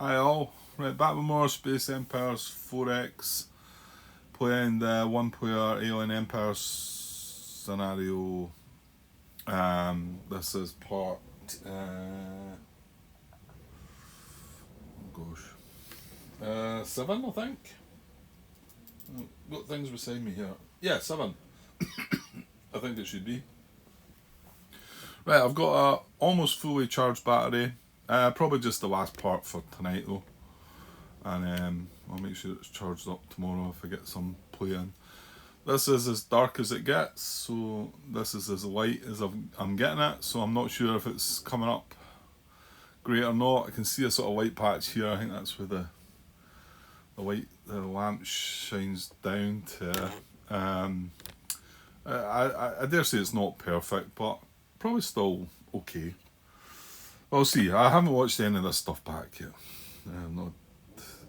Hi all. Right, back with more Space Empires 4X, playing the one player Alien Empire scenario. This is part, gosh, 7 I think. Got things beside me here. Yeah, 7. I think it should be. Right, I've got a almost fully charged battery. Probably just the last part for tonight though. And I'll make sure it's charged up tomorrow if I get some play in. This is as dark as it gets, so this is as light as I'm getting it, so I'm not sure if it's coming up great or not. I can see a sort of light patch here. I think that's where the lamp shines down to. I dare say it's not perfect, but probably still okay. We'll see. I haven't watched any of this stuff back yet. Not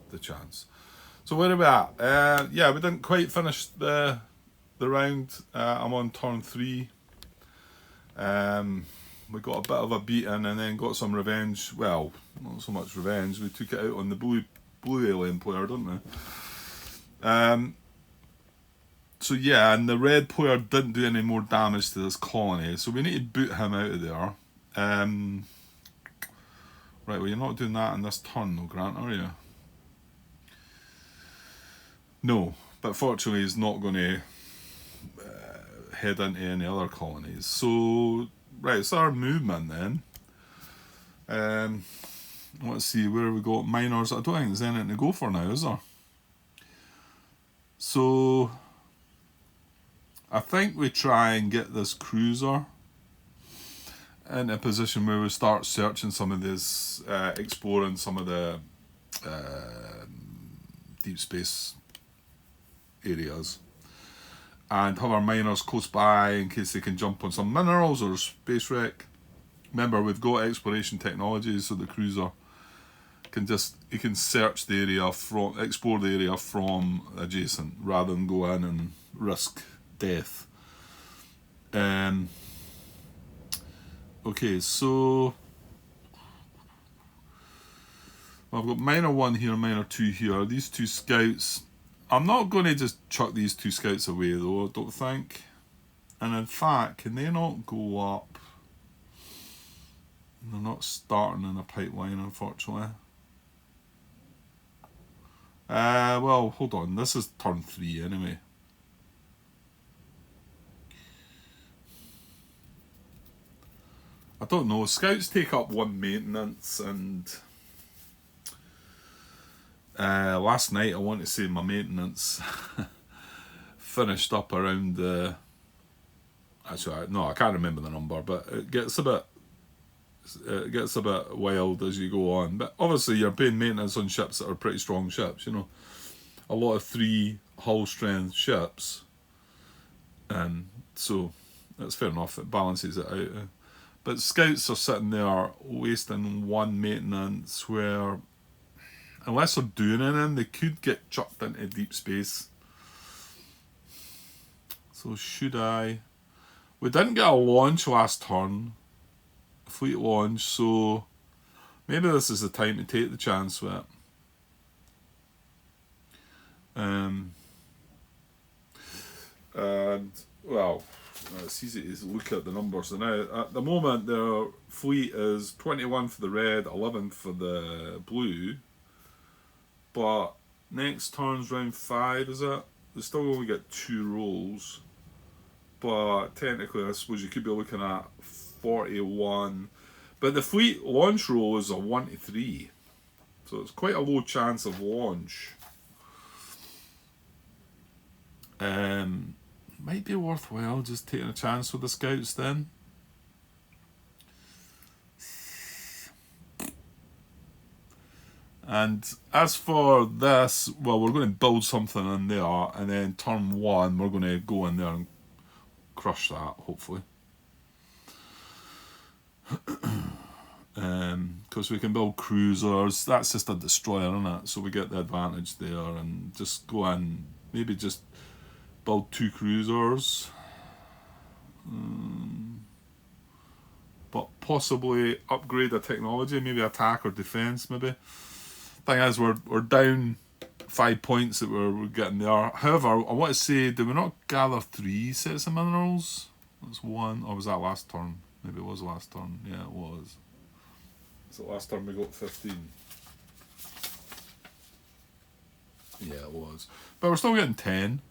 the chance. So where are we at? Yeah, we didn't quite finish the round. I'm on turn 3. We got a bit of a beating and then got some revenge. Well, not so much revenge. We took it out on the blue alien player, didn't we? So yeah, and the red player didn't do any more damage to this colony, so we need to boot him out of there. Right, well you're not doing that in this turn though, Grant, are you? No, but fortunately he's not going to head into any other colonies. So, right, it's our movement then. Let's see, where have we got? Miners. I don't think there's anything to go for now, is there? So, I think we try and get this cruiser in a position where we start searching some of this, exploring some of the deep space areas, and have our miners close by in case they can jump on some minerals or space wreck. Remember, we've got exploration technologies, so the cruiser can search the area explore the area from adjacent, rather than go in and risk death. Okay, so I've got miner 1 here, miner 2 here. These 2 scouts, I'm not going to just chuck these 2 scouts away though, I don't think. And in fact, can they not go up? They're not starting in a pipeline, unfortunately. Well, hold on. This is turn 3 anyway. I don't know. Scouts take up 1 maintenance, and last night I want to say my maintenance finished up around the. Actually, no, I can't remember the number, but it gets a bit wild as you go on. But obviously, you're paying maintenance on ships that are pretty strong ships. You know, a lot of 3 hull strength ships, so that's fair enough. It balances it out. But scouts are sitting there wasting 1 maintenance where, unless they're doing anything, they could get chucked into deep space. So should I? We didn't get a launch last turn, a fleet launch, so maybe this is the time to take the chance with it. And well, it's easy to look at the numbers. Now, at the moment, their fleet is 21 for the red, 11 for the blue. But next turn's round 5, is it? They still only get 2 rolls. But technically, I suppose you could be looking at 41. But the fleet launch roll is a 1 to 3. So it's quite a low chance of launch. Might be worthwhile just taking a chance with the scouts then. And as for this, well, we're going to build something in there, and then turn 1 we're going to go in there and crush that, hopefully. Because we can build cruisers. That's just a destroyer, isn't it? So we get the advantage there, and just go in, maybe just build 2 cruisers, but possibly upgrade a technology, maybe attack or defense, maybe. Thing is, we're down 5 points that we're getting there. However, I want to say, did we not gather 3 sets of minerals? That's 1, or was that last turn? Maybe it was last turn. Yeah, it was. So last turn we got 15. Yeah, it was. But we're still getting 10.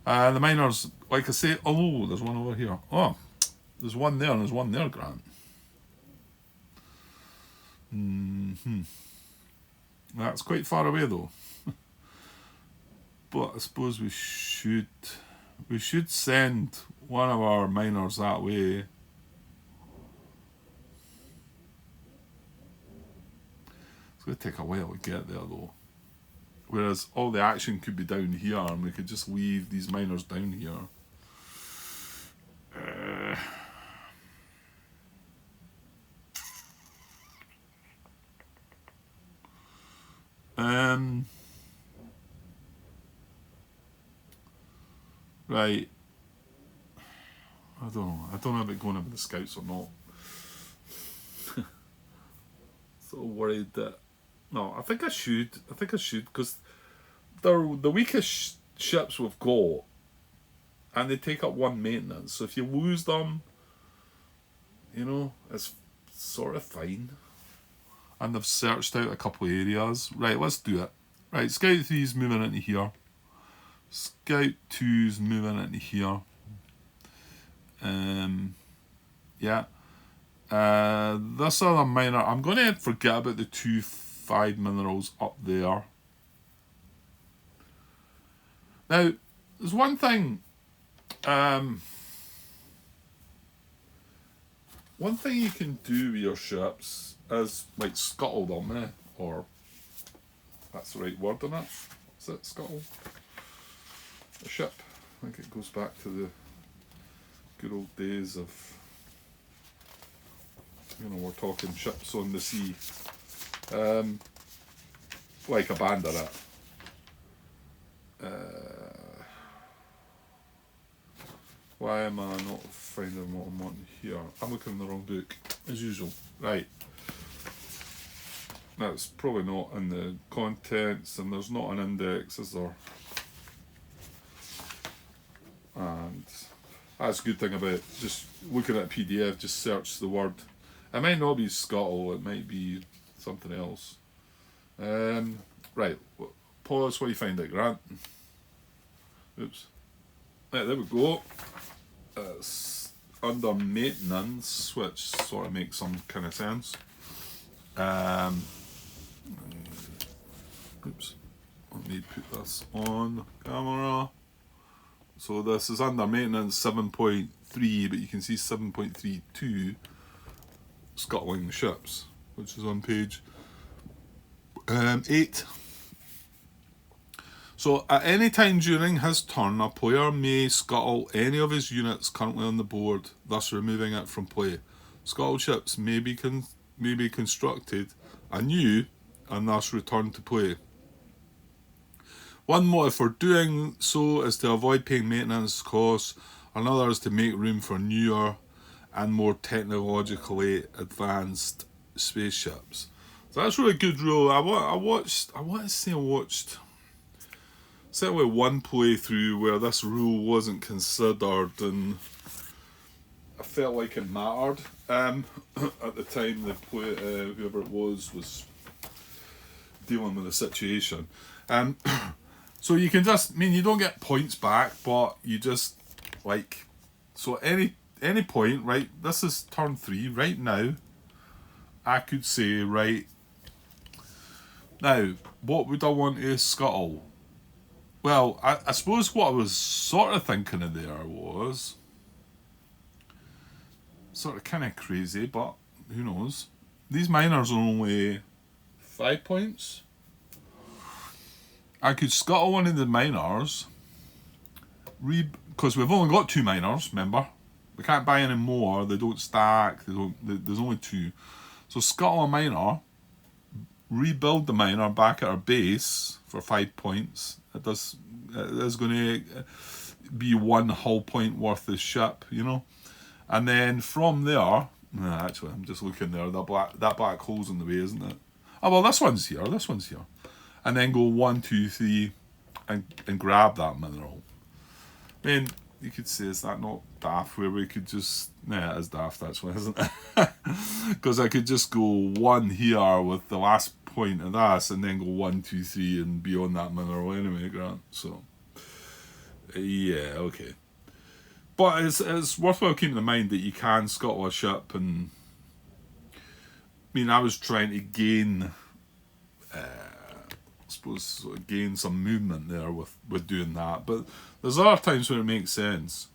The miners, like I say, oh, there's one over here. Oh, there's one there and there's one there, Grant. That's quite far away though. But I suppose we should send one of our miners that way. It's going to take a while to get there though. Whereas all the action could be down here and we could just leave these miners down here. Right. I don't know. I don't know about going in with the scouts or not. So worried that... No, I think I should. Because they're the weakest ships we've got. And they take up 1 maintenance. So if you lose them, you know, it's sort of fine. And they've searched out a couple of areas. Right, let's do it. Right, Scout 3's moving into here. Scout 2's moving into here. Yeah. This other miner, I'm going to forget about the 2 5 minerals up there. Now, there's one thing. One thing you can do with your ships is like scuttle them, or that's the right word on it. Is it scuttle? A ship. I think it goes back to the good old days of, you know, we're talking ships on the sea. Like a bandit. Why am I not finding what I'm wanting here? I'm looking in the wrong book, as usual. Right. That's probably not in the contents, and there's not an index, is there? And that's a good thing about just looking at a PDF, just search the word. It might not be scuttle, it might be something else. Right, pause while you find it, Grant. Oops. Right, there we go. It's under maintenance, which sort of makes some kind of sense. Oops. Let me put this on camera. So this is under maintenance 7.3, but you can see 7.32 scuttling ships, which is on page 8. So at any time during his turn, a player may scuttle any of his units currently on the board, thus removing it from play. Scuttled ships may be constructed anew and thus returned to play. One motive for doing so is to avoid paying maintenance costs, another is to make room for newer and more technologically advanced spaceships. So that's really good rule. I watched certainly one playthrough where this rule wasn't considered, and I felt like it mattered. At the time, the whoever it was dealing with the situation. So you can just, you don't get points back, but you just, like, so any point, right, this is turn 3, right now, I could say, right, now, what would I want to scuttle? Well, I suppose what I was sort of thinking of there was, sort of kind of crazy, but who knows. These miners are only 5 points. I could scuttle one of the miners, because we've only got 2 miners, remember? We can't buy any more, they don't stack, there's only 2. So scuttle a miner, rebuild the miner back at our base for 5 points. It is going to be 1 hull point worth of ship, you know? And then from there, actually I'm just looking there, that black hole's in the way, isn't it? Oh, well, this one's here, and then go 1, 2, 3, and grab that mineral. I mean, you could say, is that not daft? Where we could just, it is daft actually, isn't it? Because I could just go 1 here with the last point of this, and then go 1, 2, 3, and beyond that mineral anyway, Grant. So, yeah, okay. But it's worthwhile keeping in mind that you can scuttle a ship, and I mean, I was trying to gain, I suppose, sort of gain some movement there with doing that. But there's other times where it makes sense.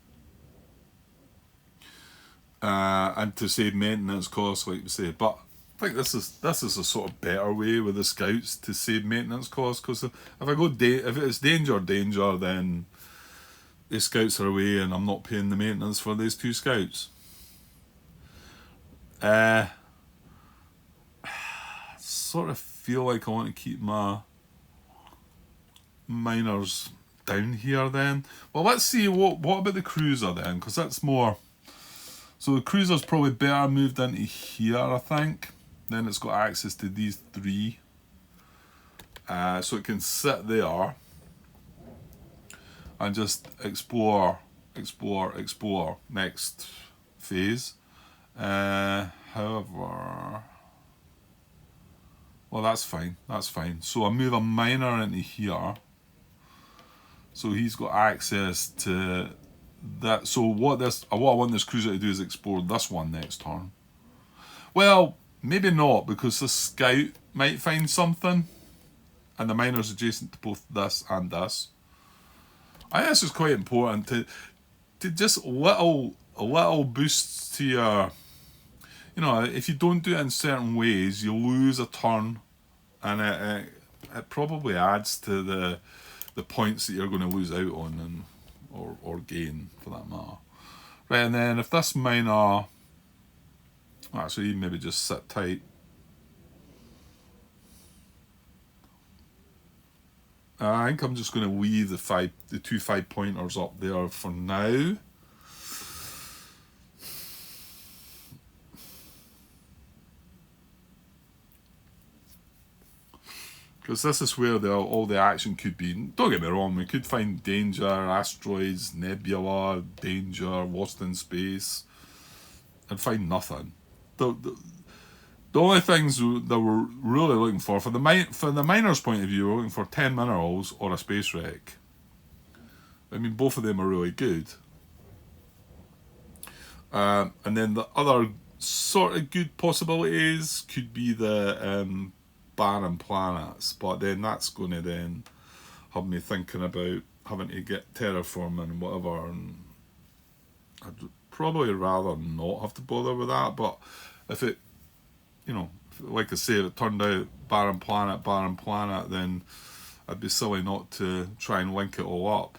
And to save maintenance costs, like we say. But I think this is a sort of better way with the scouts to save maintenance costs, because if I go if it's danger, then the scouts are away and I'm not paying the maintenance for these 2 scouts. Sort of feel like I want to keep my miners down here then. Well, let's see what about the cruiser then, because that's more. So the cruiser's probably better moved into here, I think. Then it's got access to these 3. So it can sit there and just explore next phase. However, well, that's fine. So I move a miner into here. So he's got access to that. So what I want this cruiser to do is explore this one next turn. Well, maybe not, because the scout might find something, and the miner's adjacent to both this and this. I think this is quite important to just little boosts to your. You know, if you don't do it in certain ways, you lose a turn, and it probably adds to the points that you're going to lose out on, and or gain for that matter. Right, and then if this miner, actually maybe just sit tight. I think I'm just going to leave the 2 5-pointers up there for now. Because this is where all the action could be. Don't get me wrong, we could find danger, asteroids, nebula, danger, lost in space, and find nothing. The only things that we're really looking for the miner's point of view, we're looking for 10 minerals or a space wreck. I mean, both of them are really good. And then the other sort of good possibilities could be the barren planets, but then that's going to then have me thinking about having to get terraform and whatever, and I'd probably rather not have to bother with that. But if it, like I say, if it turned out barren planet, then I'd be silly not to try and link it all up.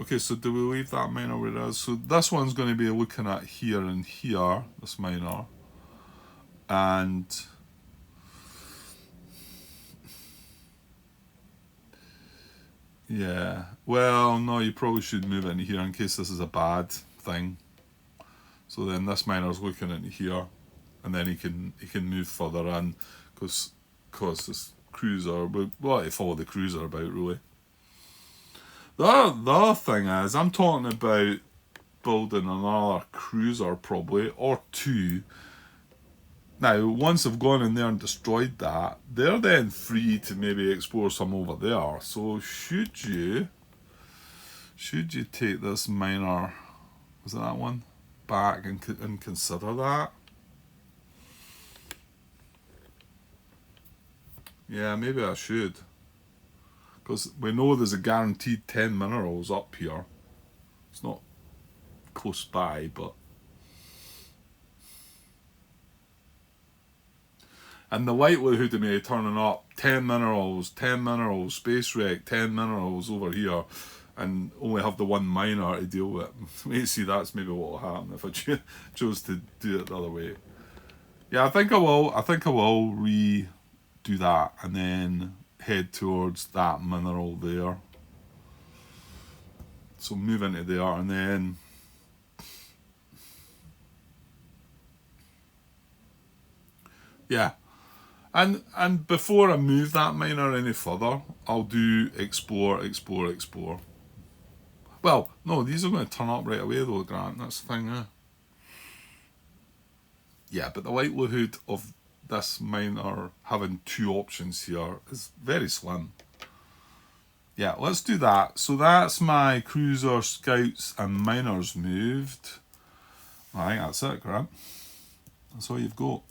Okay, so do we leave that miner where it is? So this one's going to be looking at here and here, this miner. And yeah, well, no, you probably should move it into here in case this is a bad thing. So then this miner's looking into here, and then he can move further in, because this cruiser, we want to follow the cruiser about, really. The other thing is, I'm talking about building another cruiser probably, or 2. Now, once I've gone in there and destroyed that, they're then free to maybe explore some over there. So should you take this miner, was it that one, back and consider that? Yeah, maybe I should. Because we know there's a guaranteed 10 minerals up here. It's not close by, but... And the likelihood of me turning up 10 minerals, space wreck, 10 minerals over here, and only have the one miner to deal with. You see, that's maybe what will happen if I chose to do it the other way. Yeah, I think I will redo that and then head towards that mineral there. So move into there, and then Yeah. And before I move that miner any further, I'll do explore, explore, explore. Well, no, these are going to turn up right away though, Grant. That's the thing, eh? Yeah, but the likelihood of this miner having two options here is very slim. Yeah, let's do that. So that's my cruiser, scouts, and miners moved. I think that's it, Grant. That's all you've got.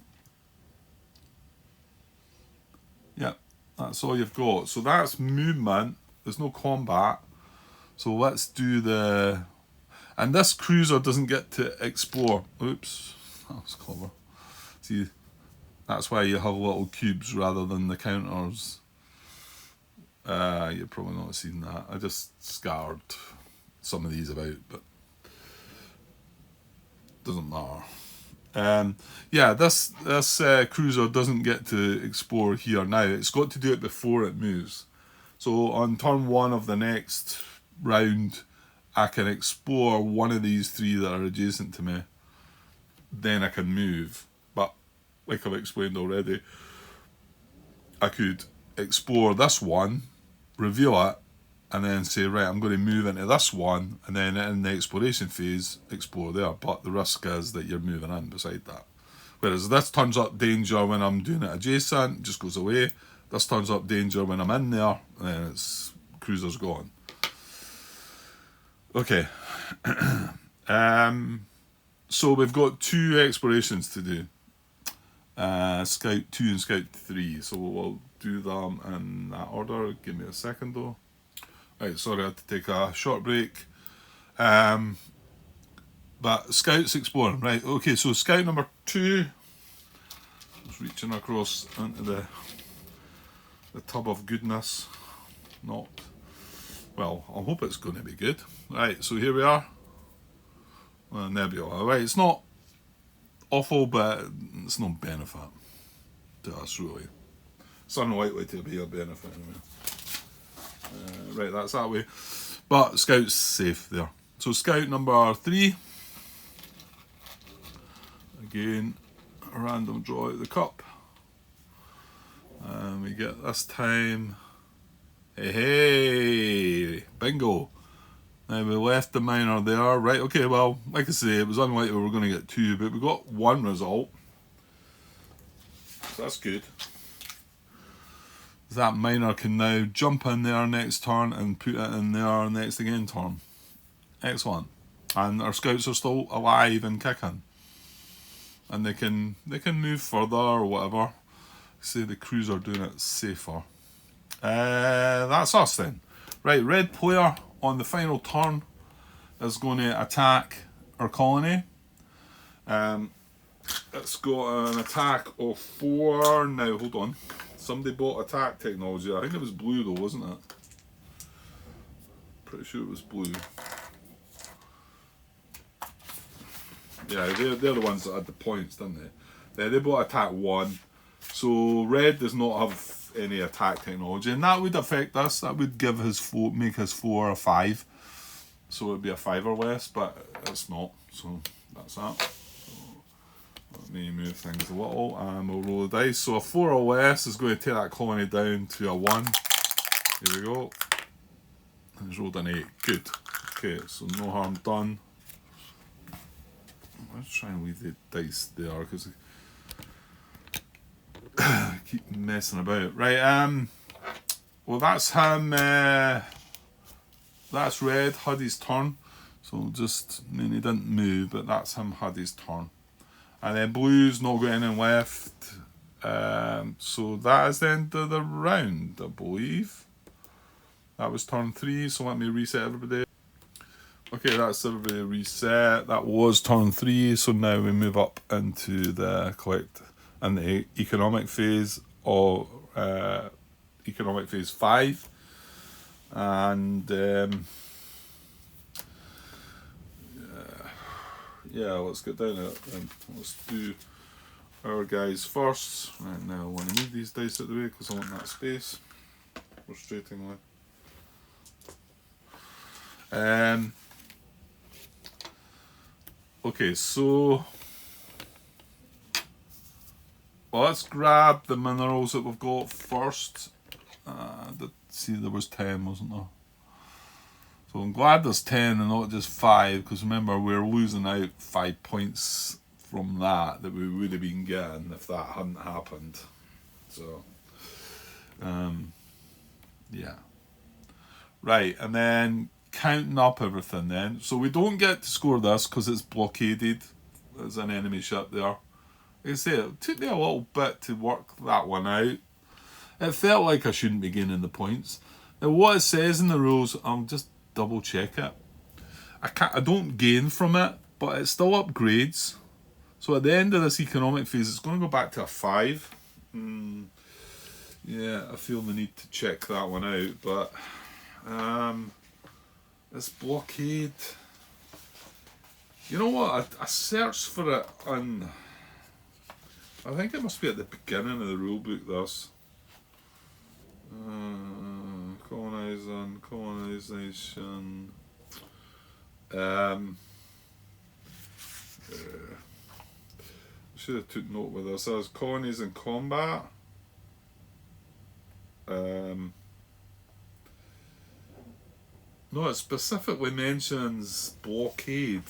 Yeah, that's all you've got. So that's movement. There's no combat. So let's do the... And this cruiser doesn't get to explore. Oops, that was clever. See, that's why you have little cubes rather than the counters. You're probably not seen that. I just scattered some of these about, but doesn't matter. Yeah, this cruiser doesn't get to explore here now. It's got to do it before it moves. So on turn 1 of the next round, I can explore one of these 3 that are adjacent to me. Then I can move. But like I've explained already, I could explore this one, reveal it, and then say, right, I'm going to move into this one, and then in the exploration phase, explore there. But the risk is that you're moving in beside that. Whereas this turns up danger when I'm doing it adjacent, just goes away. This turns up danger when I'm in there, and then it's cruiser's gone. Okay. So we've got 2 explorations to do. Scout 2 and Scout 3. So we'll do them in that order. Give me a second though. Right, sorry, I had to take a short break. But Scouts exploring. Right, okay, so Scout number 2. Just reaching across into the tub of goodness. Not. Well, I hope it's going to be good. Right, so here we are. Nebula. Right, it's not awful, but it's no benefit to us, really. It's unlikely to be a benefit anyway. Right, that's that way. But Scout's safe there. So Scout number 3. Again, a random draw out of the cup. And we get this time... Hey, bingo. Now we left the miner there. Right, okay, well, like I say, it was unlikely we were going to get 2, but we got 1 result. So that's good. That miner can now jump in there next turn and put it in there next again turn. Excellent. And our scouts are still alive and kicking. And they can move further or whatever. Say the crews are doing it safer. That's us then. Right, red player on the final turn is going to attack our colony. It's got an attack of 4. Now, hold on. Somebody bought attack technology. I think it was blue though, wasn't it? Pretty sure it was blue. Yeah, they're the ones that had the points, didn't they? They bought attack 1. So red does not have any attack technology, and that would affect us. That would give his 4, make his 4 a 5. So it'd be a 5 or less, but it's not. So that's that. Let me move things a little and we'll roll the dice. So a 4 or less is going to take that colony down to a 1. Here we go. And he's rolled an 8. Good. Okay, so no harm done. Let's try and leave the dice there because I keep messing about. Right, well that's him. That's red, had his turn. So just, I mean, he didn't move, but that's him had his turn. And then blue's not got anything left. So that is the end of the round, I believe. That was turn 3, so let me reset everybody. Okay, that's everybody reset. That was turn 3, so now we move up into the economic phase of economic phase 5. And yeah, let's get down to it and let's do our guys first. Right, now I want to move these dice out of the way because I want that space. Frustratingly. Okay, so Well, let's grab the minerals that we've got first. See, there was 10, wasn't there? So I'm glad there's 10 and not just 5, because remember, we're losing out 5 points from that we would have been getting if that hadn't happened. So, yeah. Right, and then counting up everything then. So we don't get to score this because it's blockaded. There's an enemy ship there. Like I say, it took me a little bit to work that one out. It felt like I shouldn't be gaining the points. Now what it says in the rules, I'll just double check it. I don't gain from it, but it still upgrades. So at the end of this economic phase, it's going to go back to a 5. Yeah, I feel the need to check that one out, but this blockade. You know what? I searched for it on. I think it must be at the beginning of the rulebook. This colonization. Should have took note with this. As colonies in combat. No, it specifically mentions blockade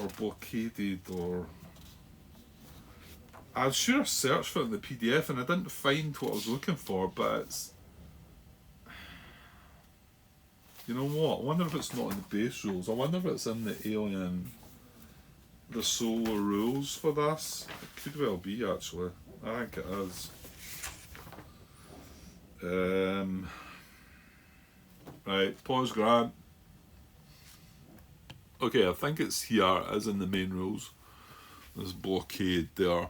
or blockaded or. I was sure I searched for it in the PDF and I didn't find what I was looking for, but it's. You know what? I wonder if it's not in the base rules. I wonder if it's in the alien. The solar rules for this. It could well be actually. I think it is. Right, pause Grant. Okay, I think it's here, as in the main rules. There's blockade there.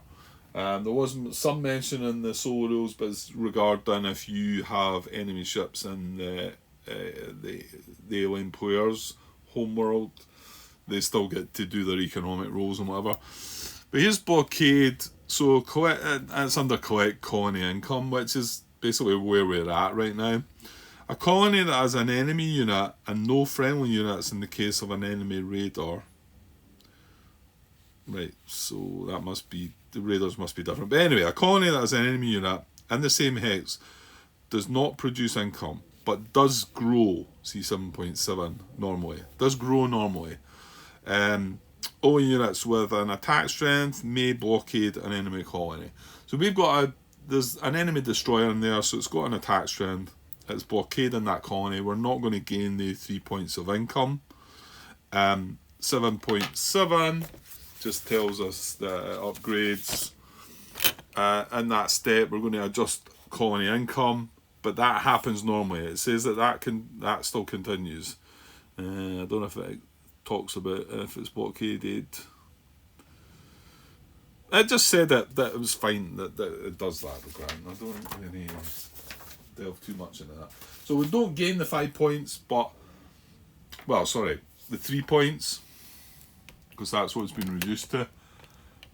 There was some mention in the solo rules, but it's regarding if you have enemy ships in the alien players' homeworld, they still get to do their economic roles and whatever. But here's blockade. So it's under collect colony income, which is basically where we're at right now. A colony that has an enemy unit and no friendly units in the case of an enemy radar. Right, so that must be, the radars must be different. But anyway, a colony that has an enemy unit in the same hex does not produce income, but does grow, see 7.7 normally, does grow normally. Only units with an attack strength may blockade an enemy colony. So we've got there's an enemy destroyer in there, so it's got an attack strength. It's blockading that colony. We're not going to gain the 3 points of income. 7.7 just tells us that it upgrades. In that step, we're going to adjust colony income, but that happens normally. It says that still continues. I don't know if it talks about if it's blockaded. It just said that it was fine that it does that. I don't really delve too much into that. So we don't gain the 5 points, the 3 points, because that's what it's been reduced to.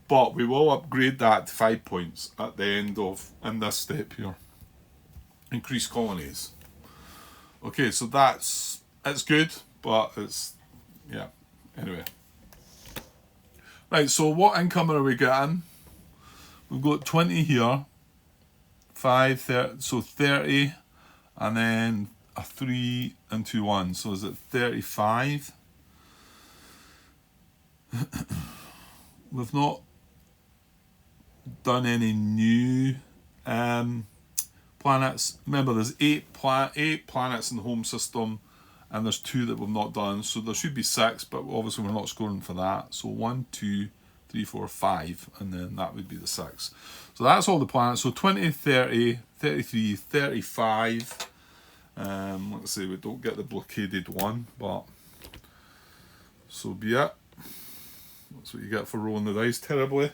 But we will upgrade that to 5 points at the end of in this step here. Increase colonies. Okay, so it's good, but it's anyway. Right, so what income are we getting? We've got 20 here. 5, 30, so 30, and then a 3 and 2 1. So is it 35? We've not done any new planets. Remember, there's 8 planets in the home system, and there's 2 that we've not done. So there should be 6, but obviously we're not scoring for that. So 1, 2, 3, 4, 5, and then that would be the 6. So that's all the planets. So 20, 30, 33, 35. Let's say we don't get the blockaded one, but so be it. That's what you get for rolling the dice terribly.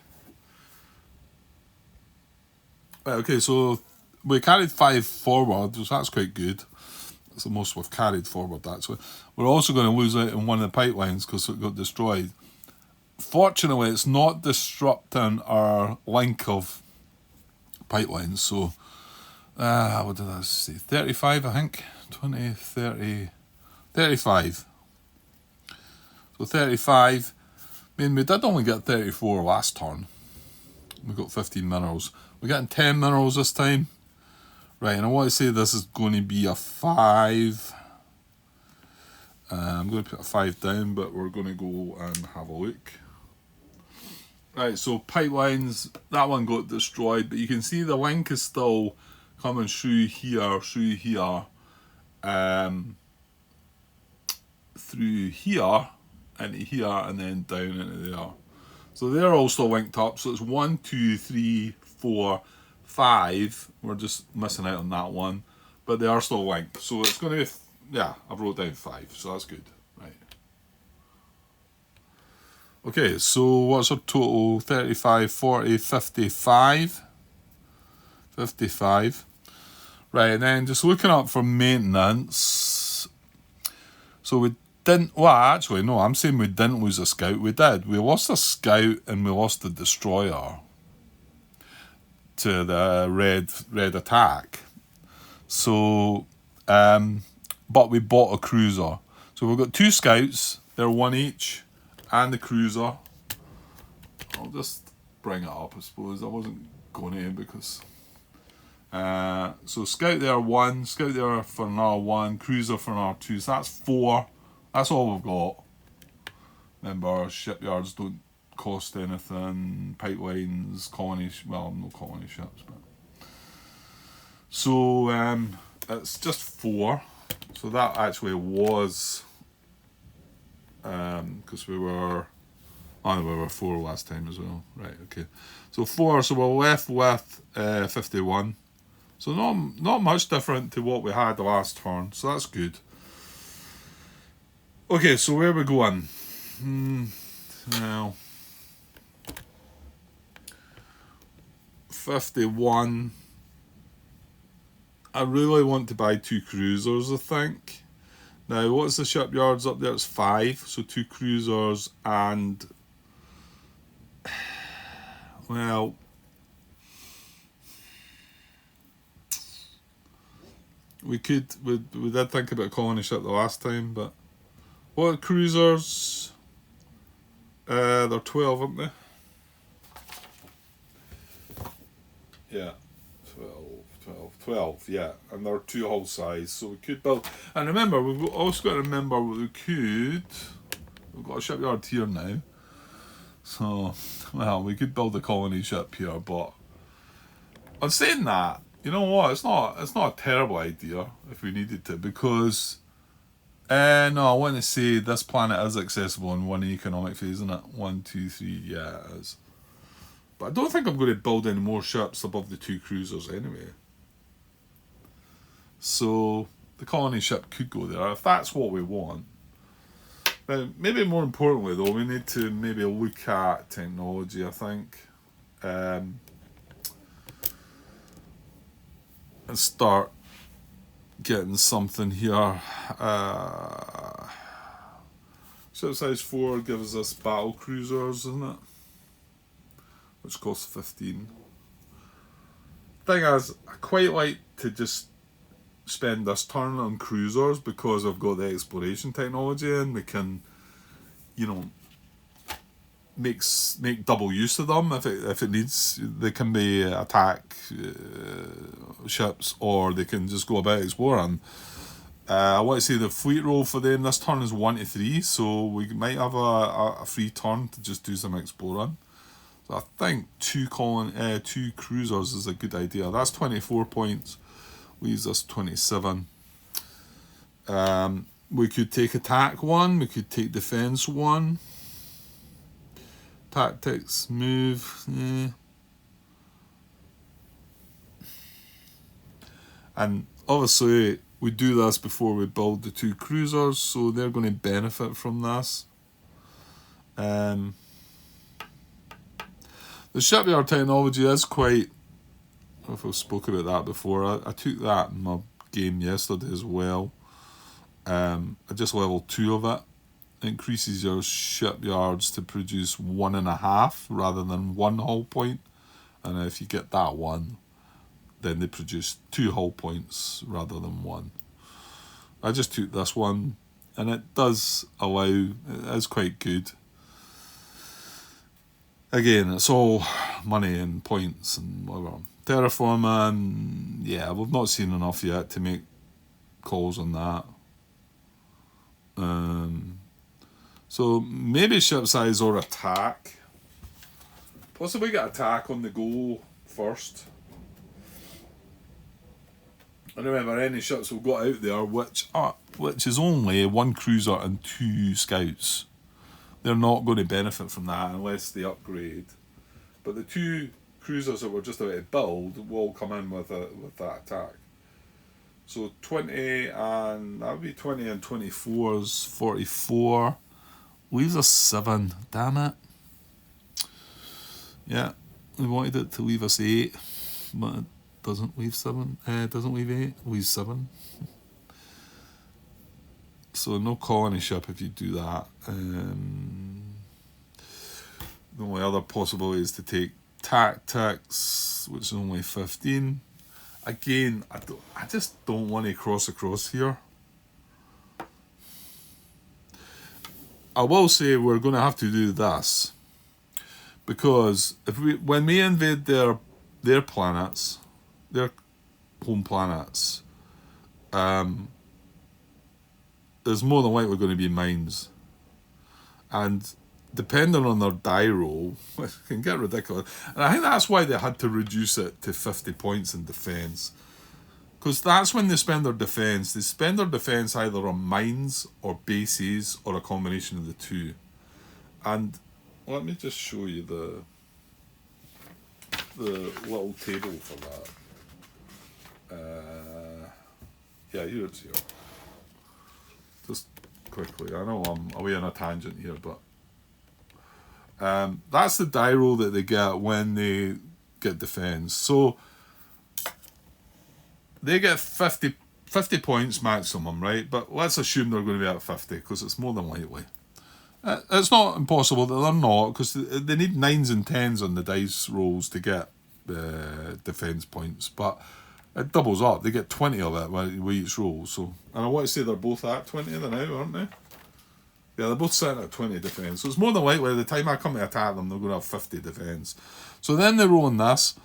Right, okay, so we carried 5 forward, so that's quite good. That's the most we've carried forward, actually. We're also going to lose out in one of the pipelines because it got destroyed. Fortunately, it's not disrupting our link of pipelines, so what did I say? 35, I think. 20, 30, 35. So 35. I mean, we did only get 34 last turn, we got 15 minerals. We're getting 10 minerals this time. Right, and I want to say this is going to be a 5. I'm going to put a 5 down, but we're going to go and have a look. Right, so pipelines, that one got destroyed, but you can see the link is still coming through here, through here, into here, and then down into there. So they're all still linked up. So it's 1, 2, 3, 4, 5. We're just missing out on that one, but they are still linked. So it's going to be, yeah, I've wrote down 5, so that's good. Right. Okay, so what's our total? 35, 40, 55. 55. Right, and then just looking up for maintenance. So we didn't, well, actually, no, I'm saying we didn't lose a scout. We did. We lost a scout and we lost the destroyer to the red attack. So, but we bought a cruiser. So we've got 2 scouts, they're 1 each, and the cruiser. I'll just bring it up, I suppose. I wasn't going to because... so scout there 1, scout there for another 1, cruiser for another 2, so that's 4. That's all we've got. Remember, shipyards don't cost anything, pipelines, colony, well, no colony ships, but... So, it's just 4. So that actually was... because we were 4 last time as well. Right, okay. So 4, so we're left with 51. So not much different to what we had the last turn, so that's good. Okay, so where are we going? Well, 51. I really want to buy 2 cruisers, I think. Now, what's the shipyards up there? It's 5, so 2 cruisers and... Well... We did think about a colony ship the last time, but... What cruisers? They're 12, aren't they? Yeah. 12, yeah, and they're 2 hull size, so we could build. And remember, we've also got to remember we've got a shipyard here now, so well, we could build a colony ship here. But on saying that, you know what? It's not a terrible idea if we needed to, because no, I want to say this planet is accessible in 1 economic phase, isn't it? 1, 2, 3, yeah, it is. But I don't think I'm going to build any more ships above the 2 cruisers anyway. So the colony ship could go there if that's what we want. Now, maybe more importantly though, we need to maybe look at technology, I think, and start getting something here. Ship size 4 gives us battle cruisers, isn't it? Which costs 15. Thing is, I quite like to just spend this turn on cruisers because I've got the exploration technology and we can, you know, make double use of them if it needs. They can be attack ships, or they can just go about exploring. I want to say the fleet roll for them this turn is 1 to 3, so we might have a free turn to just do some exploring. So I think 2 cruisers is a good idea. That's 24 points. Leaves us 27. We could take attack 1. We could take defense 1. Tactics, move. And obviously we do this before we build the 2 cruisers, so they're going to benefit from this. The shipyard technology is quite... I don't know if I've spoken about that before. I took that in my game yesterday as well. I just leveled 2 of it. It increases your shipyards to produce 1.5 rather than 1 hull point. And if you get that 1, then they produce 2 hull points rather than 1. I just took this one, and it does allow... It is quite good. again, it's all money and points and whatever. Terraforming, yeah, we've not seen enough yet to make calls on that. So maybe ship size or attack. Possibly get attack on the go first. And remember, any ships we've got out there, which is only 1 cruiser and 2 scouts, they're not going to benefit from that unless they upgrade. But the 2 cruisers that we're just about to build will come in with that attack. So 20 and that would be 20 and 24 is 44. Leaves us 7. Damn it. Yeah, we wanted it to leave us 8, but it doesn't leave 7. Doesn't leave 8. Leaves 7. So no colony ship if you do that. The only other possibility is to take tactics, which is only 15. Again, I just don't want to cross across here. I will say we're going to have to do this, because when we invade their planets, their home planets, there's more than likely going to be mines, and depending on their die roll, it can get ridiculous. And I think that's why they had to reduce it to 50 points in defence. Because that's when they spend their defence. They spend their defence either on mines or bases or a combination of the two. And let me just show you the little table for that. Yeah, here it's here. Just quickly, I know I'm away on a tangent here, but that's the die roll that they get when they get defence. So they get 50 points maximum, right? But let's assume they're going to be at 50 because it's more than likely. It's not impossible that they're not, because they need 9s and 10s on the dice rolls to get defence points, but it doubles up. They get 20 of it with each roll. So, and I want to say they're both at 20 now, aren't they? Yeah, they're both sitting at 20 defence. So it's more than likely by the time I come to attack them, they're going to have 50 defence. So then they roll on this.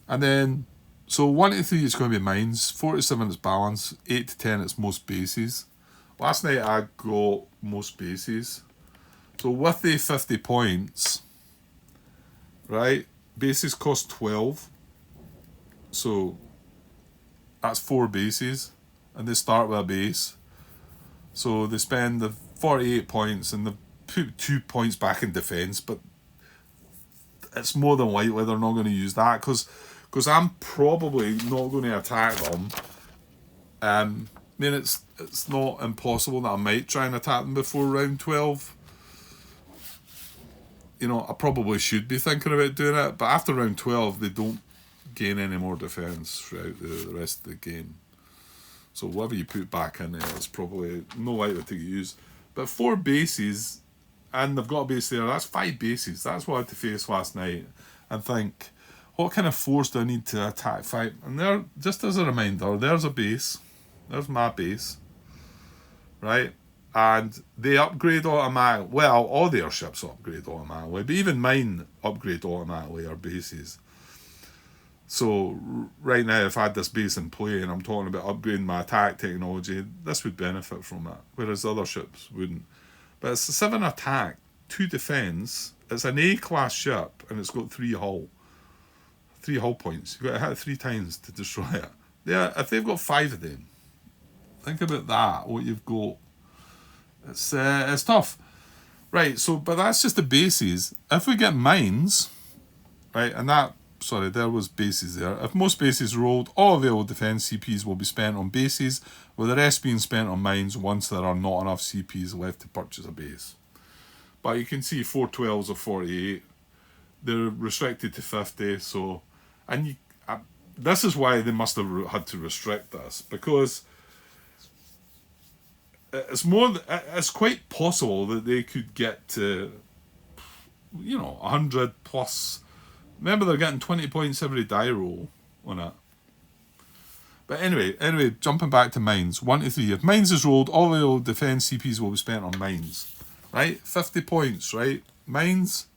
And then, so 1 to 3 is going to be mines. 4 to 7 is balance. 8 to 10 it's most bases. Last night I got most bases. So with the 50 points, right, bases cost 12. So that's 4 bases. And they start with a base. So they spend the 48 points and they put 2 points back in defence, but it's more than likely they're not going to use that because I'm probably not going to attack them. I mean, it's not impossible that I might try and attack them before round 12. You know, I probably should be thinking about doing it, but after round 12 they don't gain any more defence throughout the rest of the game. So whatever you put back in there is probably no likely to get used. But 4 bases, and they've got a base there, that's 5 bases. That's what I had to face last night and think, what kind of force do I need to attack 5? And there, just as a reminder, there's a base. There's my base. Right? And they upgrade automatically. Well, all their ships upgrade automatically, but even mine upgrade automatically, our bases. So right now, if I had this base in play and I'm talking about upgrading my attack technology, this would benefit from it, whereas other ships wouldn't. But it's a 7 attack, 2 defence. It's an A-class ship and it's got 3 hull. 3 hull points. You've got to hit it 3 times to destroy it. Yeah, if they've got 5 of them, think about that, what you've got. It's tough. Right, so, but that's just the bases. If we get mines, right, and that, sorry, there was bases there. If most bases rolled, all available defence CPs will be spent on bases, with the rest being spent on mines once there are not enough CPs left to purchase a base. But you can see 412s or 48. They're restricted to 50, so... And this is why they must have had to restrict this, because it's quite possible that they could get to, 100 plus. Remember, they're getting 20 points every die roll on it. But anyway, jumping back to mines. 1 to 3. If mines is rolled, all available defence CPs will be spent on mines. Right? 50 points, right? Mines,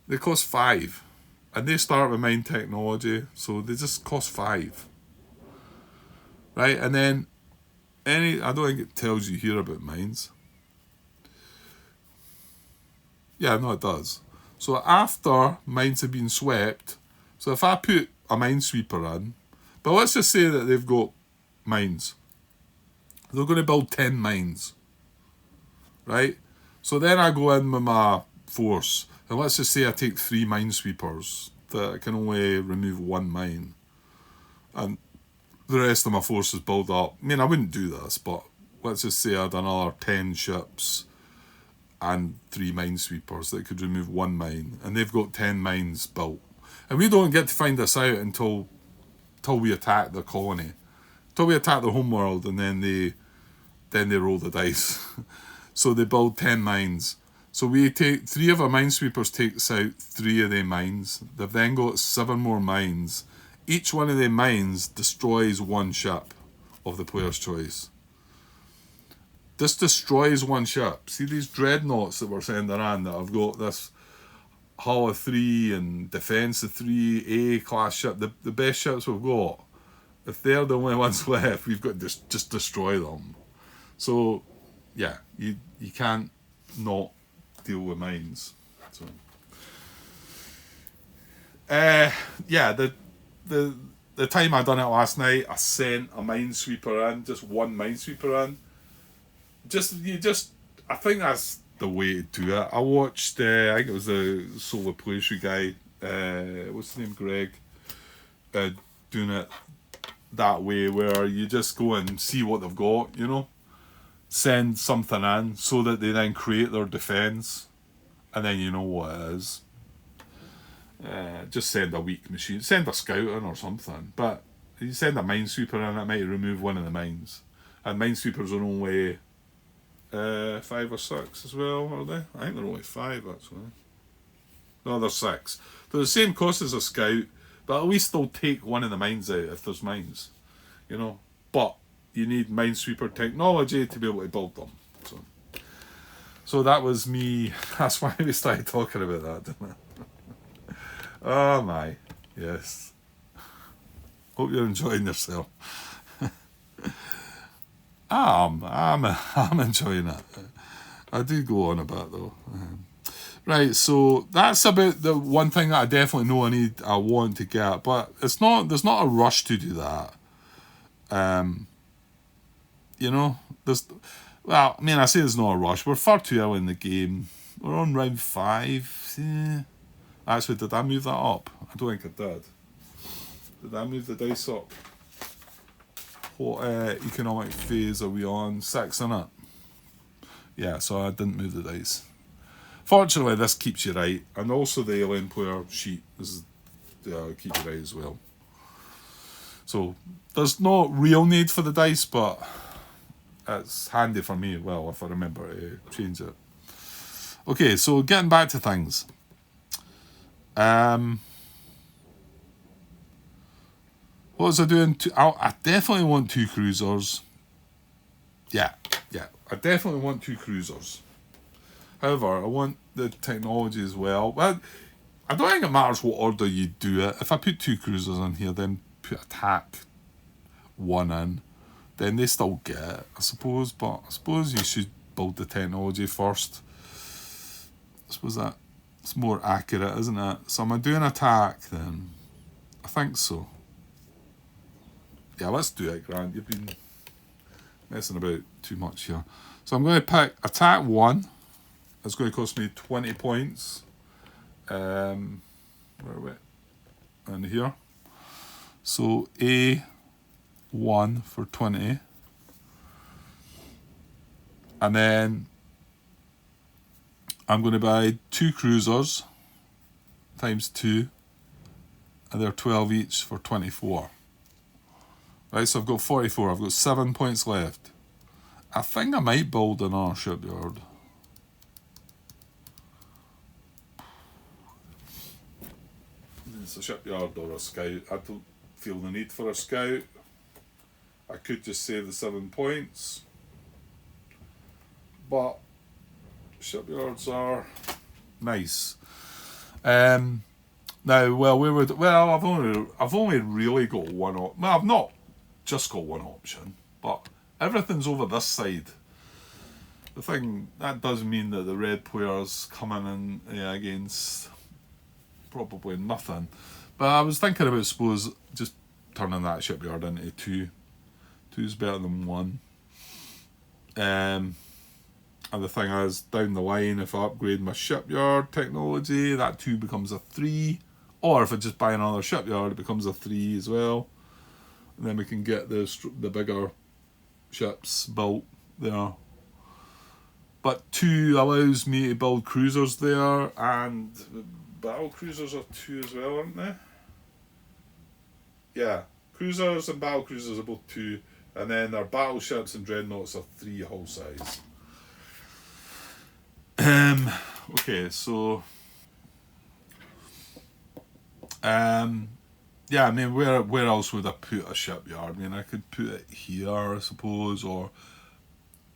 They cost 5. And they start with mine technology, so they just cost 5. Right, and then I don't think it tells you here about mines. Yeah, no, it does. So after mines have been swept, so if I put a minesweeper in, but let's just say that they've got mines. They're going to build 10 mines. Right? So then I go in with my force, and let's just say I take 3 minesweepers that can only remove 1 mine. And the rest of my force is built up. I mean, I wouldn't do this, but let's just say I had another 10 ships and 3 minesweepers that could remove 1 mine, and they've got 10 mines built. And we don't get to find this out until we attack their colony, until we attack their homeworld, and then they roll the dice. So they build 10 mines. So we take 3 of our minesweepers takes out 3 of their mines. They've then got 7 more mines. Each one of their mines destroys 1 ship of the player's choice. This destroys 1 ship. See these dreadnoughts that we're sending on that have got this hull of 3 and defence of 3, A-class ship, the best ships we've got. If they're the only ones left, we've got to just destroy them. So, yeah, you can't not deal with mines. So, yeah, the time I done it last night, I sent a minesweeper in, just 1 minesweeper in. I think that's the way to do it. I watched, I think it was the Solar Poetry guy, what's his name, Greg, doing it that way, where you just go and see what they've got, you know, send something in so that they then create their defence, and then you know what it is. Just send a weak machine, send a scout in or something, but you send a minesweeper in, it might remove 1 of the mines, and minesweepers are only 5 or 6 as well, are they? I think they're only 5 actually. No, they're 6. They're the same cost as a scout, but at least they'll take 1 of the mines out if there's mines, you know. But you need minesweeper technology to be able to build them. So that was me. That's why we started talking about that, didn't it? Oh my, yes. Hope you're enjoying yourself. I'm enjoying it. I do go on a bit though. Right, so that's about the one thing that I definitely know I want to get, but there's not a rush to do that. You know, I say there's not a rush. We're far too early in the game. We're on round 5. Yeah. Actually, did I move that up? I don't think I did. Did I move the dice up? What economic phase are we on? 6, innit? Yeah, so I didn't move the dice. Fortunately, this keeps you right, and also the alien player sheet is keep you right as well. So there's no real need for the dice, but it's handy for me, well, if I remember to change it. Okay, so getting back to things. What was I doing? I definitely want 2 cruisers. Yeah, I definitely want 2 cruisers. However, I want the technology as well. Well, I don't think it matters what order you do it. If I put 2 cruisers in here, then put attack 1 in, then they still get it, I suppose. But I suppose you should build the technology first. I suppose that's more accurate, isn't it? So am I doing attack then? I think so. Yeah, let's do it, Grant. You've been messing about too much here. So I'm going to pick attack 1. It's going to cost me 20 points. Where are we? In here. So A1 for 20. And then I'm going to buy 2 cruisers times 2. And they're 12 each for 24. Right, so I've got 44. I've got 7 points left. I think I might build another shipyard. It's a shipyard or a scout. I don't feel the need for a scout. I could just save the 7 points. But shipyards are nice. Now, well, we would. Well, I've only really got one. Well, I've not just got one option, but everything's over this side. The thing that does mean that the red players coming in against probably nothing. But I was thinking about, suppose, just turning that shipyard into two. Two's better than one. And the thing is, down the line, if I upgrade my shipyard technology, that 2 becomes a 3. Or if I just buy another shipyard, it becomes a 3 as well. And then we can get the bigger ships built there. But 2 allows me to build cruisers there, and battle cruisers are 2 as well, aren't they? Yeah, cruisers and battle cruisers are both 2, and then our battleships and dreadnoughts are 3 hull size. Okay, so yeah, I mean, where else would I put a shipyard? I mean, I could put it here, I suppose, or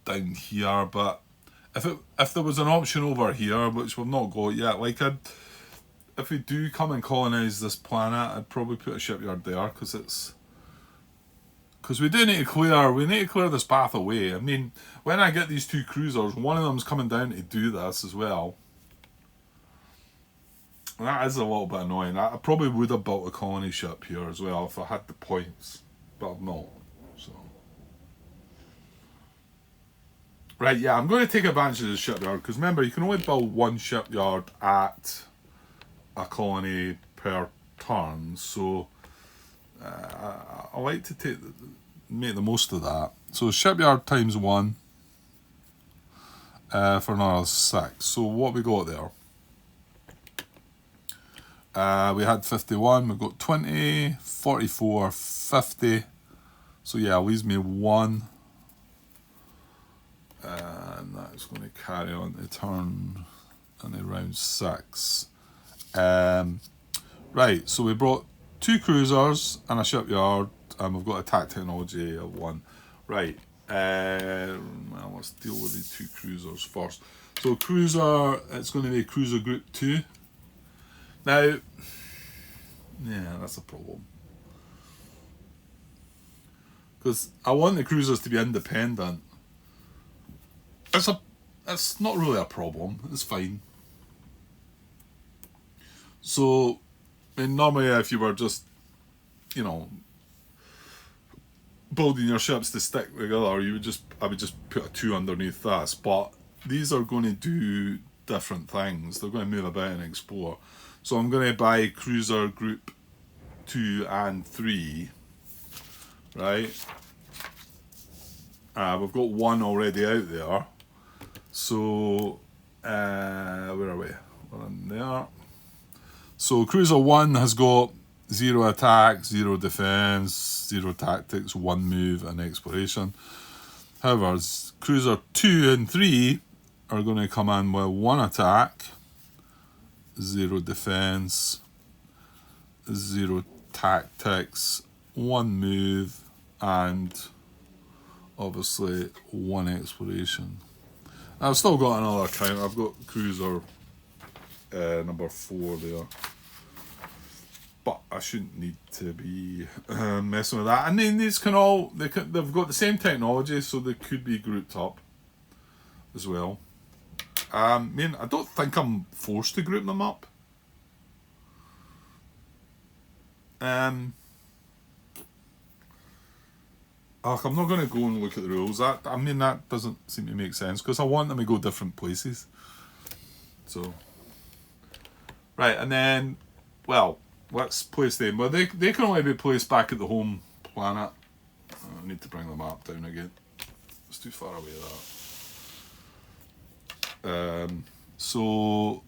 down here. But if there was an option over here, which we've not got yet, like if we do come and colonise this planet, I'd probably put a shipyard there because we need to clear this path away. I mean, when I get these 2 cruisers, one of them's coming down to do this as well. And that is a little bit annoying. I probably would have built a colony ship here as well if I had the points, but I've not. So, right, yeah, I'm going to take advantage of the shipyard because remember, you can only build one shipyard at a colony per turn. So, I like to make the most of that. So shipyard times 1 for another 6. So what we got there? We had 51, we got 20, 44, 50. So yeah, leaves me 1. And that's going to carry on to turn into round 6. Right, so we brought 2 cruisers and a shipyard, and we've got attack technology of 1. Right, well, let's deal with the 2 cruisers first. So cruiser, it's going to be cruiser group 2. Now, yeah, that's a problem. Because I want the cruisers to be independent. It's not really a problem, it's fine. So, I mean, normally if you were just, building your ships to stick together, I would just put a 2 underneath this. But these are going to do different things. They're going to move about and explore. So I'm going to buy cruiser group 2 and 3, right? We've got 1 already out there. So, where are we? We're in there. So cruiser 1 has got 0 attack, 0 defense, 0 tactics, 1 move and exploration. However, cruiser 2 and 3 are going to come in with 1 attack, 0 defense, 0 tactics, 1 move, and obviously 1 exploration. I've still got another count. I've got cruiser number 4 there, but I shouldn't need to be messing with that. And then these they've got the same technology, so they could be grouped up as well. I mean, I don't think I'm forced to group them up. I'm not going to go and look at the rules. That doesn't seem to make sense because I want them to go different places. So, right, and then, well, let's place them. Well, they can only be placed back at the home planet. I need to bring the map down again. It's too far away, that. So,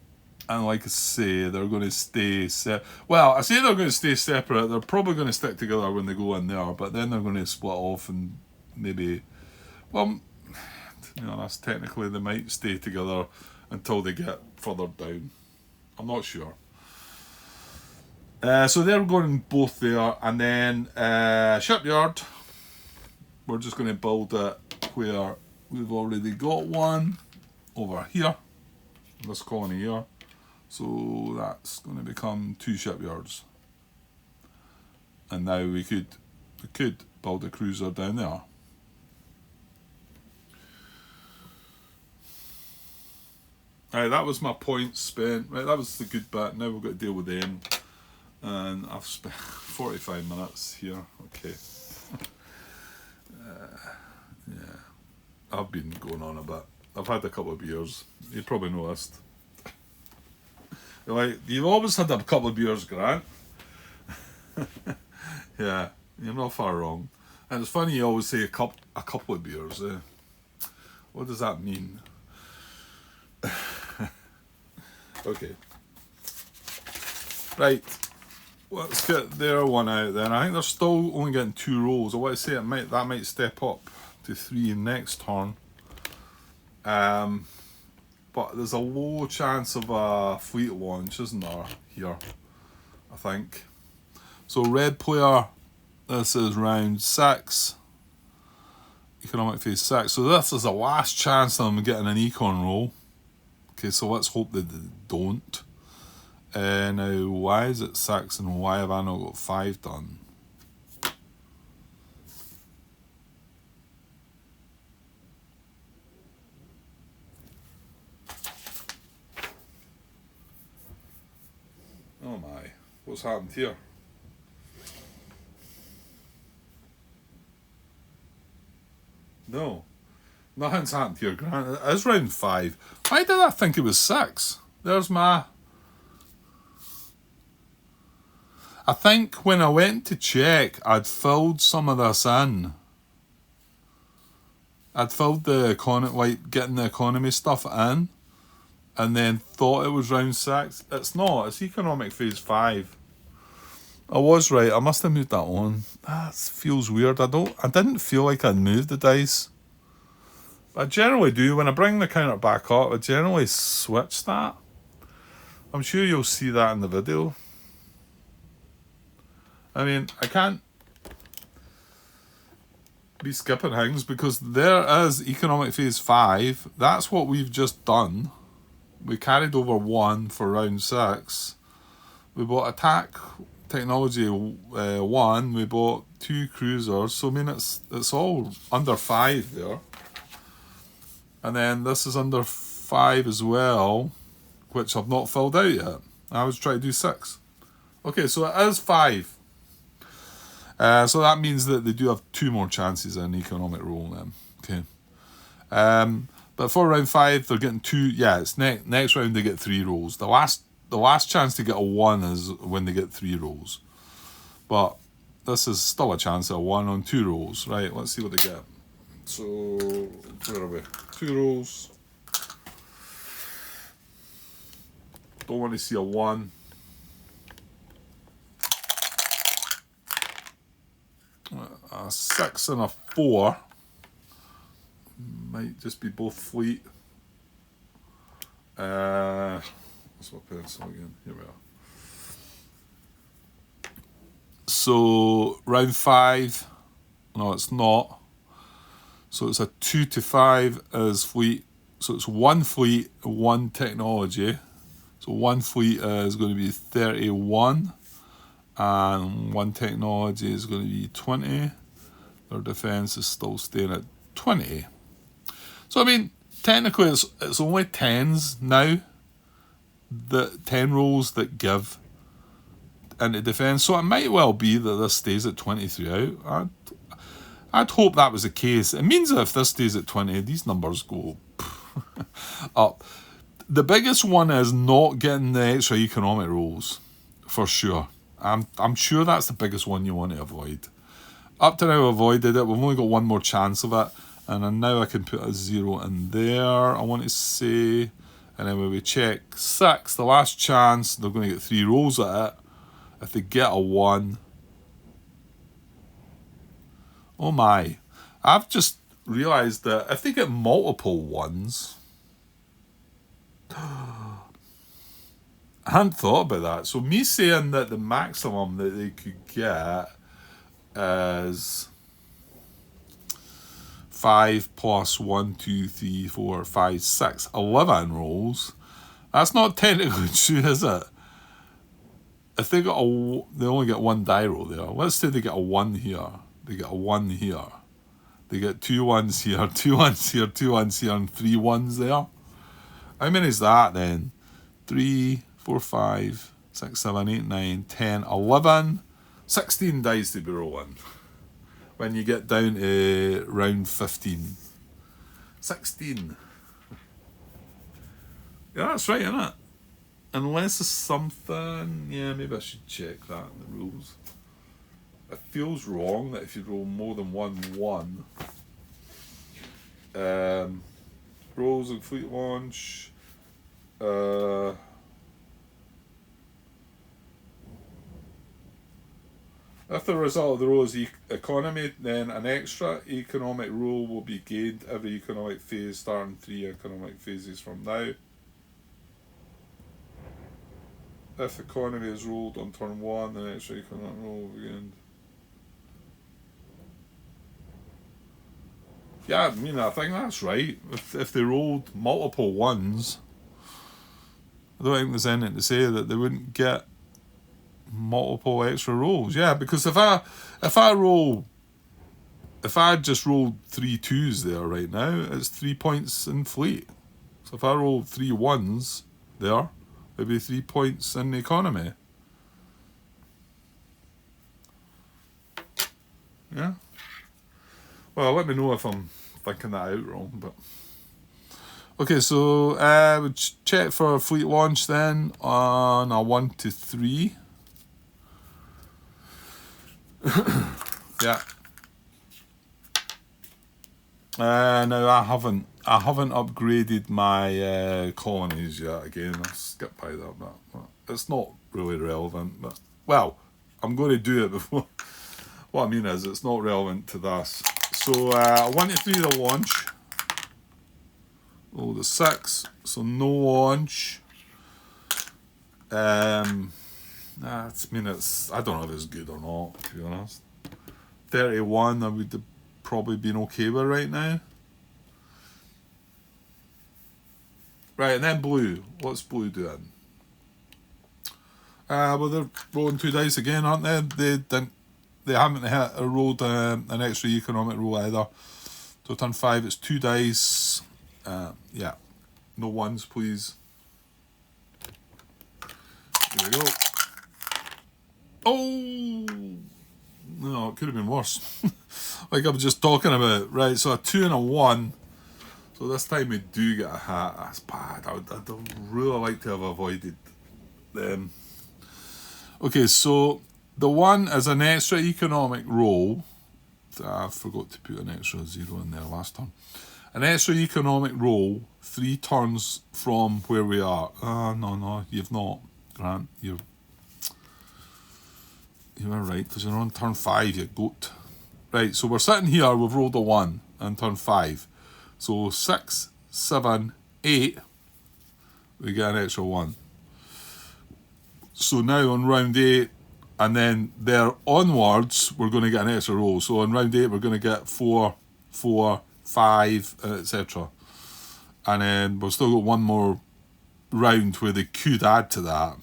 and like I say, they're going to stay well, I say they're going to stay separate. They're probably going to stick together when they go in there, but then they're going to split off and maybe, well, to be honest, technically they might stay together until they get further down. I'm not sure. So they're going both there, and then shipyard, we're just going to build it where we've already got one over here, this colony here. So that's going to become 2 shipyards. And now we could build a cruiser down there. Right, that was my points spent. Right, that was the good bit. Now we've got to deal with them. And I've spent 45 minutes here. Okay. Yeah. I've been going on a bit. I've had a couple of beers. You probably noticed. Like, you've always had a couple of beers, Grant. Yeah, you're not far wrong. And it's funny you always say a couple of beers. What does that mean? Okay. Right. Let's get their one out then. I think they're still only getting 2 rolls. I want to say that might step up to 3 next turn. But there's a low chance of a fleet launch, isn't there, here? I think. So red player, this is round 6. Economic phase 6. So this is the last chance that I'm getting an econ roll. Okay, so let's hope that they don't. Now, why is it 6 and why have I not got 5 done? Oh my, what's happened here? No, nothing's happened here, Grant. It is round 5. Why did I think it was 6? There's my... I think when I went to check, I'd filled some of this in. I'd filled the getting the economy stuff in, and then thought it was round 6. It's not. It's economic phase 5. I was right. I must have moved that on. That feels weird. I didn't feel like I'd moved the dice. I generally do. When I bring the counter back up, I generally switch that. I'm sure you'll see that in the video. I mean, I can't be skipping things because there is economic phase 5. That's what we've just done. We carried over 1 for round 6. We bought attack technology 1. We bought 2 cruisers. So I mean, it's all under 5 there. And then this is under 5 as well, which I've not filled out yet. I was trying to do 6. Okay, so it is 5. So that means that they do have 2 more chances in economic roll then. Okay. But for round 5, they're getting 2. Yeah, it's next round they get 3 rolls. The last chance to get a 1 is when they get 3 rolls. But this is still a chance at a 1 on 2 rolls. Right, let's see what they get. So, where are we? 2 rolls. Don't want to see a 1. A 6 and a 4. Might just be both fleet. Let's my pencil again. Here we are. So round 5. No, it's not. So it's a 2 to 5 is fleet. So it's 1 fleet, 1 technology. So 1 fleet is going to be 31. And 1 technology is going to be 20. Their defense is still staying at 20. So I mean, technically it's only 10s now. The 10 rolls that give into defense. So it might well be that this stays at 23 out. I'd hope that was the case. It means that if this stays at 20, these numbers go up. The biggest one is not getting the extra economic rolls, for sure. I'm sure that's the biggest one you want to avoid. Up to now, I avoided it. We've only got 1 more chance of it. And then now I can put a 0 in there, I want to say. And then when we check 6, the last chance, they're going to get 3 rolls at it. If they get a 1. Oh my. I've just realised that if they get multiple 1s... I hadn't thought about that. So me saying that the maximum that they could get is 5 plus 1, 2, 3, 4, 5, 6, 11 rolls. That's not technically true, is it? If they they only get one die roll there. Let's say they get a 1 here. They get a 1 here. They get 2 1s here, 2 1s here, 2 1s here, and 3 1s there. How many is that then? 3, 4, 5, 6, 7, 8, 9, 10, 11, 16 dice to be rolling. When you get down to round 15. 16. Yeah, that's right, isn't it? Unless there's something... Yeah, maybe I should check that in the rules. It feels wrong that if you roll more than 1, rolls and fleet launch... if the result of the roll is economy, then an extra economic roll will be gained every economic phase, starting 3 economic phases from now. If economy is rolled on turn 1, then extra economic roll will be gained. Yeah, I mean, I think that's right. If they rolled multiple 1s, I don't think there's anything to say that they wouldn't get multiple extra rolls. Yeah, because if I just rolled 3 2s there right now, it's 3 points in fleet. So if I rolled 3 1s there, it'd be 3 points in economy. Yeah. Well, let me know if I'm thinking that out wrong, but... Okay, so we'll check for fleet launch then on a 1 to 3. Yeah. Now I haven't upgraded my colonies yet. Again, I'll skip by that, but it's not really relevant. But well, I'm going to do it before. What I mean is, it's not relevant to this. So 1 to 3 the launch. Oh, the 6. So no launch. That's, I mean, I don't know if it's good or not, to be honest. 31, I would have probably been okay with right now. Right, and then blue. What's blue doing? Well, they're rolling 2 dice again, aren't they? They haven't rolled an extra economic roll either. So turn 5, it's 2 dice. Yeah, no 1s, please. There we go. Oh! No, it could have been worse. Like I was just talking about. Right, so a 2 and a 1. So this time we do get a hat. That's bad. I'd really like to have avoided them. Okay, so the 1 is an extra economic roll. I forgot to put an extra 0 in there last time. An extra economic roll 3 turns from where we are. No, you've not, Grant. You were right, because you're on turn 5, you goat. Right, so we're sitting here, we've rolled a 1 on turn 5. So 6, 7, 8, we get an extra 1. So now on round 8, and then there onwards, we're going to get an extra roll. So on round 8, we're going to get 4, 4, 5, etc. And then we've still got one more round where they could add to that.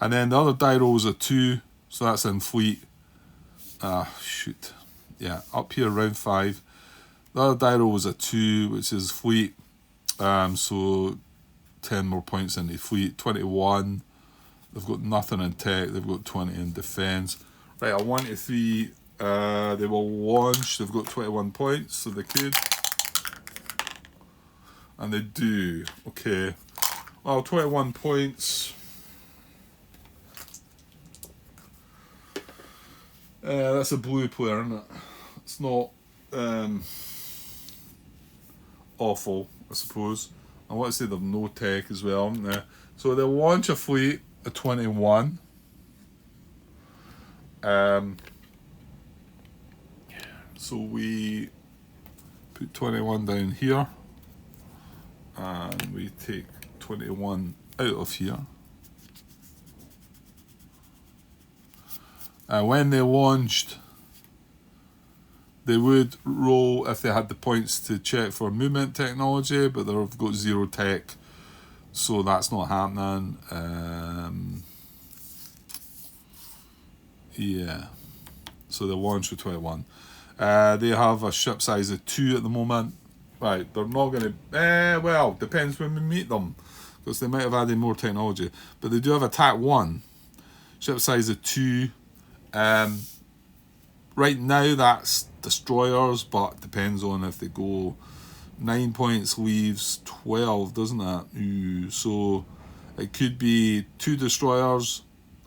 And then the other die roll is a 2, so that's in fleet. Shoot. Yeah, up here, round 5. The other die roll was a 2, which is fleet. So 10 more points into fleet. 21. They've got nothing in tech. They've got 20 in defence. Right, a 1 to 3. They will launch. They've got 21 points, so they could. And they do. Okay. Well, 21 points. That's a blue player, isn't it? It's not awful, I suppose. I want to say they've no tech as well, haven't they? So they'll launch a fleet at 21. So we put 21 down here. And we take 21 out of here. When they launched, they would roll if they had the points to check for movement technology, but they've got 0 tech. So that's not happening. Yeah. So they're launch with 21. They have a ship size of 2 at the moment. Right, they're not going to... well, depends when we meet them. Because they might have added more technology. But they do have attack 1. Ship size of 2. Right now that's destroyers, but depends on if they go 9 points leaves 12, doesn't it? Ooh, so it could be 2 destroyers,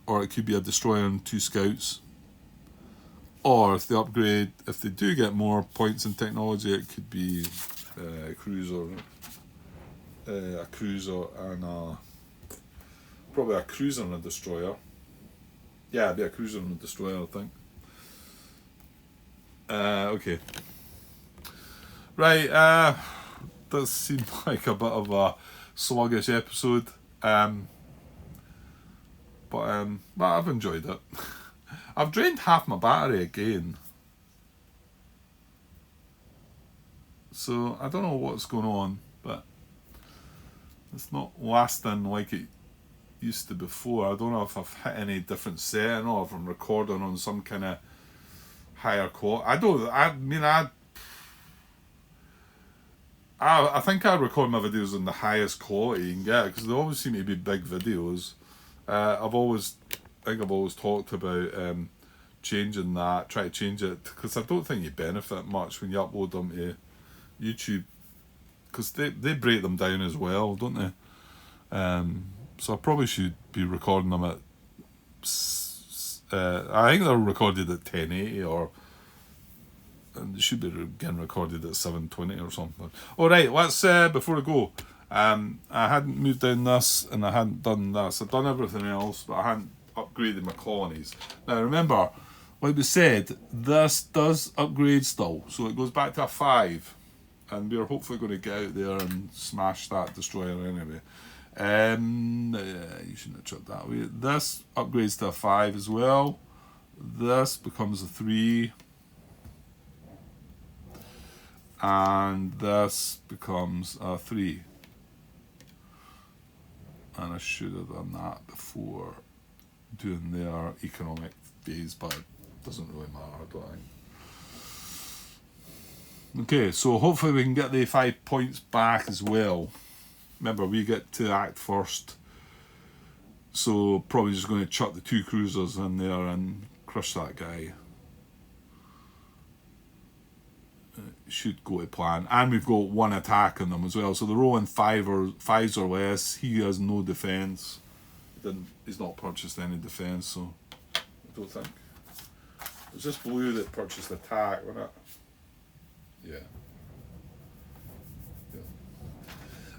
or it could be a destroyer and 2 scouts. Or if they upgrade, if they do get more points in technology, it could be a cruiser and probably a cruiser and a destroyer. Yeah, it'd be a cruiser and a destroyer, I think. Okay. Right, does seem like a bit of a sluggish episode. But I've enjoyed it. I've drained half my battery again. So I don't know what's going on, but it's not lasting like it used to before. I don't know if I've hit any different setting or if I'm recording on some kind of higher quality. I think I record my videos on the highest quality you can get because they always seem to be big videos. I've always talked about changing that, try to change it because I don't think you benefit much when you upload them to YouTube because they break them down as well, don't they? So I probably should be recording them at. I think they're recorded at 1080 or. And they should be again recorded at 720 or something. Alright, let's before I go. I hadn't moved down this and I hadn't done this. I'd done everything else, but I hadn't upgraded my colonies. Now remember, like we said, this does upgrade still, so it goes back to a 5. And we're hopefully going to get out there and smash that destroyer anyway. You shouldn't have tripped that way. This upgrades to a 5 as well. This becomes a 3. And this becomes a 3. And I should have done that before doing their economic phase, but it doesn't really matter, I don't think. Okay, so hopefully we can get the 5 points back as well. Remember, we get to act first. So probably just going to chuck the 2 cruisers in there and crush that guy. Should go to plan, and we've got 1 attack on them as well. So they're rolling 5s or less. He has no defense. He's not purchased any defense, so I don't think. It was just blue that purchased attack, wasn't it? Yeah.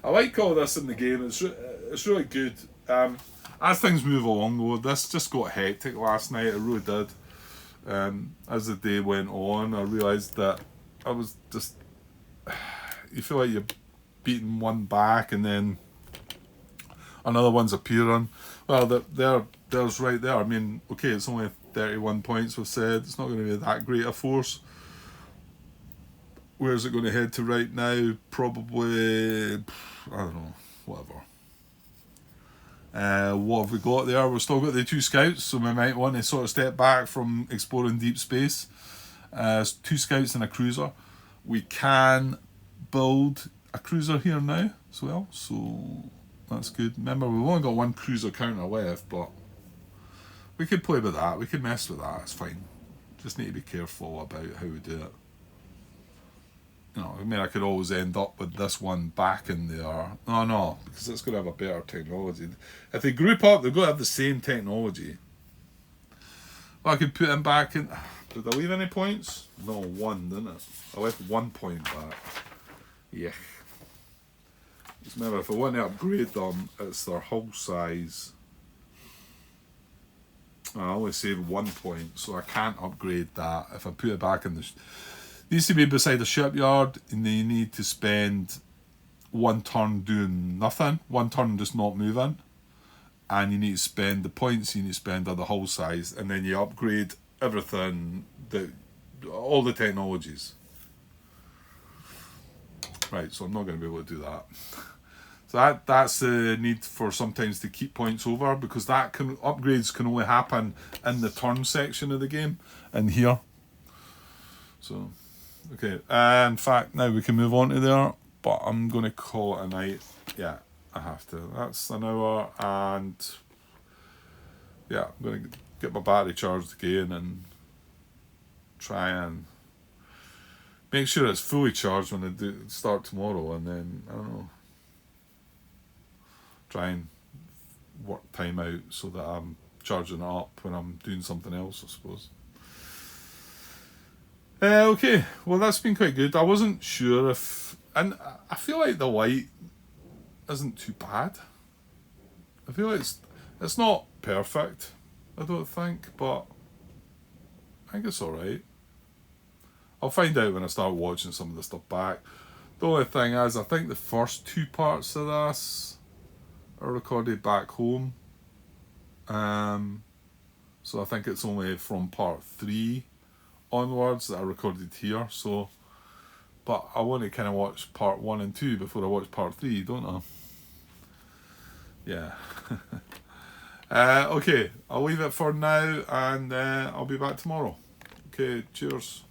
I like all this in the game. It's really good. As things move along, though, this just got hectic last night. It really did. As the day went on, I realised that I was just... You feel like you're beating one back and then another one's appearing. Well, there's right there. I mean, okay, it's only 31 points we've said. It's not going to be that great a force. Where's it going to head to right now? Probably, I don't know, whatever. What have we got there? We've still got the 2 scouts, so we might want to sort of step back from exploring deep space. 2 scouts and a cruiser. We can build a cruiser here now as well, so that's good. Remember, we've only got 1 cruiser counter left, but we could play with that. We could mess with that. It's fine. Just need to be careful about how we do it. You know, I mean, I could always end up with this one back in there. No, because it's going to have a better technology. If they group up, they've got to have the same technology. Well, I could put him back in. Did I leave any points? No, 1, didn't it? I left 1 point back. Yeah. Just remember, if I want to upgrade them, it's their hull size. I only saved 1 point, so I can't upgrade that. If I put it back in the... needs to be beside the shipyard, and then you need to spend 1 turn doing nothing, 1 turn just not moving, and you need to spend the points you need to spend on the hull size, and then you upgrade everything, all the technologies. Right, so I'm not going to be able to do that. So that's the need for sometimes to keep points over, because upgrades can only happen in the turn section of the game in here. So, okay. In fact, now we can move on to there, but I'm going to call it a night. Yeah, I have to. That's an hour, and yeah, I'm going to get my battery charged again and try and make sure it's fully charged when I start tomorrow, and then, I don't know, try and work time out so that I'm charging it up when I'm doing something else, I suppose. Okay, well, that's been quite good. I wasn't sure if... And I feel like the light isn't too bad. I feel like it's not perfect, I don't think, but I think it's alright. I'll find out when I start watching some of the stuff back. The only thing is, I think the first 2 parts of this are recorded back home. So I think it's only from part 3 onwards that I recorded here. So, but I want to kind of watch part 1 and 2 before I watch part 3, don't I? Yeah. Okay, I'll leave it for now, and I'll be back tomorrow. Okay, cheers.